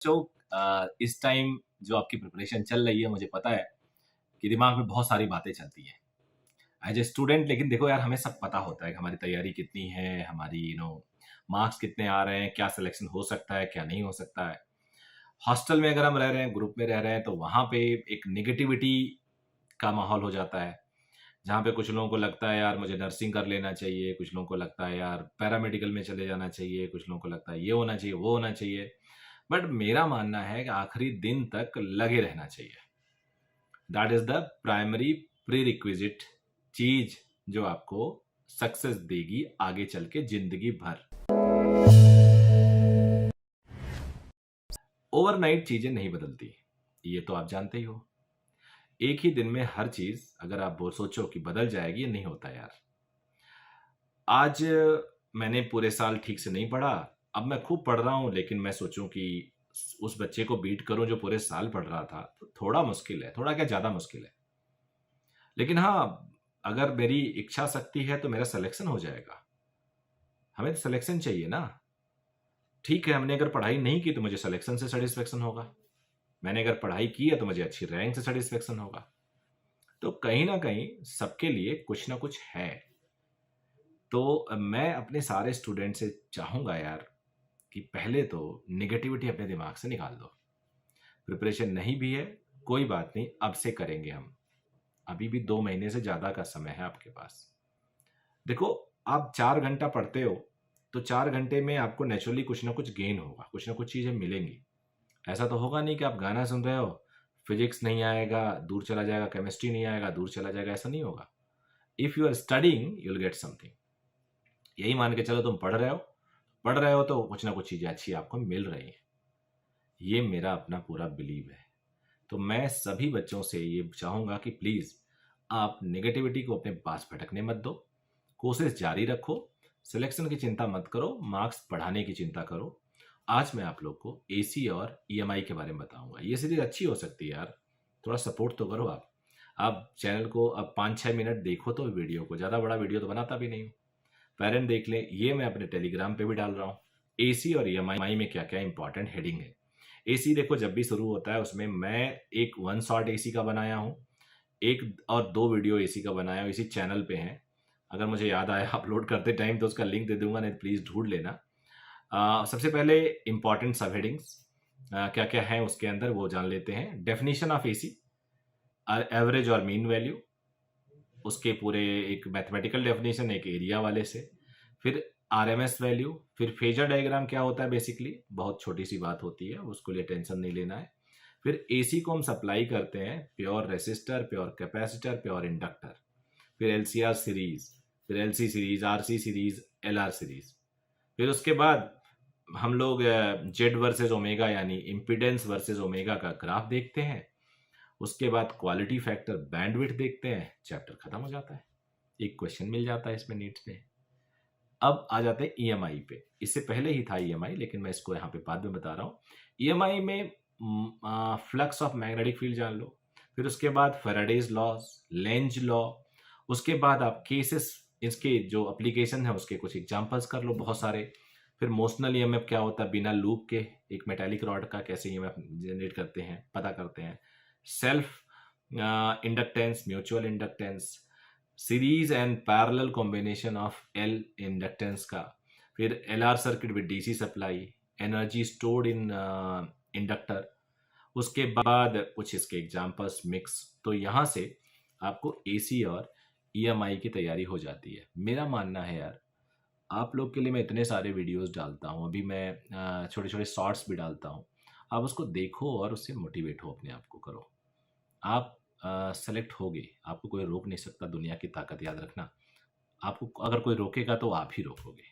जो इस टाइम जो आपकी प्रिपरेशन चल रही है, मुझे पता है कि दिमाग में बहुत सारी बातें चलती हैं एज ए स्टूडेंट। लेकिन देखो यार, हमें सब पता होता है कि हमारी तैयारी कितनी है, हमारी मार्क्स कितने आ रहे हैं, क्या सिलेक्शन हो सकता है, क्या नहीं हो सकता है। हॉस्टल में अगर हम रह रहे हैं, ग्रुप में रह रहे हैं, तो वहाँ पे एक निगेटिविटी का माहौल हो जाता है, जहाँ पे कुछ लोगों को लगता है यार मुझे नर्सिंग कर लेना चाहिए, कुछ लोगों को लगता है यार पैरामेडिकल में चले जाना चाहिए, कुछ लोगों को लगता है ये होना चाहिए, वो होना चाहिए। बट मेरा मानना है कि आखिरी दिन तक लगे रहना चाहिए। That is the primary pre requisite चीज जो आपको सक्सेस देगी आगे चल के जिंदगी भर। ओवरनाइट चीजें नहीं बदलती, ये तो आप जानते ही हो। एक ही दिन में हर चीज अगर आप वो सोचो कि बदल जाएगी, ये नहीं होता यार। आज मैंने पूरे साल ठीक से नहीं पढ़ा, अब मैं खूब पढ़ रहा हूं, लेकिन मैं सोचूं कि उस बच्चे को बीट करूं जो पूरे साल पढ़ रहा था, तो थोड़ा मुश्किल है, थोड़ा क्या ज्यादा मुश्किल है। लेकिन हाँ, अगर मेरी इच्छा शक्ति है तो मेरा सिलेक्शन हो जाएगा। हमें तो सिलेक्शन चाहिए ना। ठीक है, हमने अगर पढ़ाई नहीं की तो मुझे सिलेक्शन से सेटिस्फेक्शन होगा, मैंने अगर पढ़ाई की है तो मुझे अच्छी रैंक से सेटिस्फेक्शन होगा। तो कहीं ना कहीं सबके लिए कुछ ना कुछ है। तो मैं अपने सारे स्टूडेंट से चाहूंगा यार कि पहले तो निगेटिविटी अपने दिमाग से निकाल दो। प्रिपरेशन नहीं भी है, कोई बात नहीं, अब से करेंगे हम। अभी भी 2 महीने से ज़्यादा का समय है आपके पास। देखो, आप 4 घंटा पढ़ते हो तो 4 घंटे में आपको नेचुरली कुछ ना कुछ गेन होगा, कुछ ना कुछ चीज़ें मिलेंगी। ऐसा तो होगा नहीं कि आप गाना सुन रहे हो, फिजिक्स नहीं आएगा दूर चला जाएगा, केमिस्ट्री नहीं आएगा दूर चला जाएगा, ऐसा नहीं होगा। If you are studying you will get something. यही मान के चलो, तुम पढ़ रहे हो तो कुछ ना कुछ चीज़ें अच्छी आपको मिल रही हैं। ये मेरा अपना पूरा बिलीव है। तो मैं सभी बच्चों से ये चाहूँगा कि प्लीज़ आप नेगेटिविटी को अपने पास भटकने मत दो, कोशिश जारी रखो, सिलेक्शन की चिंता मत करो, मार्क्स बढ़ाने की चिंता करो। आज मैं आप लोग को एसी और ईएमआई के बारे में बताऊंगा। ये सीरीज अच्छी हो सकती है यार, थोड़ा सपोर्ट तो करो आप चैनल को अब 5-6 मिनट देखो तो वीडियो को, ज़्यादा बड़ा वीडियो तो बनाता भी नहीं हूँ। पेरेंट देख लें, ये मैं अपने टेलीग्राम पे भी डाल रहा हूँ। एसी और ईएमआई में क्या क्या इंपॉर्टेंट हेडिंग है। एसी देखो, जब भी शुरू होता है उसमें मैं एक वन शॉट एसी का बनाया हूँ, एक और 2 वीडियो एसी का बनाया हूँ, इसी चैनल पे हैं। अगर मुझे याद आया अपलोड करते टाइम तो उसका लिंक दे दूंगा, नहीं प्लीज़ ढूंढ लेना। सबसे पहले इंपॉर्टेंट सब हेडिंग्स क्या क्या है उसके अंदर वो जान लेते हैं। डेफिनेशन ऑफ एसी, एवरेज और मीन वैल्यू, उसके पूरे एक मैथमेटिकल डेफिनेशन एक एरिया वाले से, फिर आरएमएस वैल्यू, फिर फेजर डायग्राम क्या होता है, बेसिकली बहुत छोटी सी बात होती है, उसको लिए टेंशन नहीं लेना है। फिर एसी को हम सप्लाई करते हैं pure resistor, pure capacitor, pure inductor, फिर एलसीआर सीरीज, फिर LC series, RC series, LR series. फिर उसके बाद हम लोग जेड वर्सेस ओमेगा यानी इम्पीडेंस वर्सेस ओमेगा का ग्राफ देखते हैं। उसके बाद क्वालिटी फैक्टर बैंडविड्थ देखते हैं, चैप्टर खत्म हो जाता है। एक क्वेश्चन मिल जाता है इसमें नीट्स में। अब आ जाते हैं ईएमआई पे। इससे पहले ही था ईएमआई, लेकिन मैं इसको यहाँ पे बाद में बता रहा हूँ। ईएमआई में फ्लक्स ऑफ मैग्नेटिक फील्ड जान लो, फिर उसके बाद फेराडेज लॉज, लेंज लॉ, उसके बाद आप केसेस, इसके जो एप्लीकेशन है उसके कुछ एग्जांपल्स कर लो बहुत सारे। फिर मोशनल ईएमएफ क्या होता है, बिना लूप के एक मेटालिक रॉड का कैसे ईएमएफ जनरेट करते हैं, पता करते हैं। Self inductance, mutual inductance, series and parallel combination of L inductance का, फिर LR circuit with DC supply, energy stored in inductor, उसके बाद कुछ इसके एग्जांपल्स मिक्स। तो यहाँ से आपको एसी और ईएमआई की तैयारी हो जाती है। मेरा मानना है यार, आप लोग के लिए मैं इतने सारे वीडियोस डालता हूँ, अभी मैं छोटे छोटे शॉर्ट्स भी डालता हूँ। आप उसको देखो और उससे मोटिवेट हो, अपने आप को करो। आप सेलेक्ट होगे, आपको कोई रोक नहीं सकता, दुनिया की ताकत याद रखना। आपको अगर कोई रोकेगा तो आप ही रोकोगे।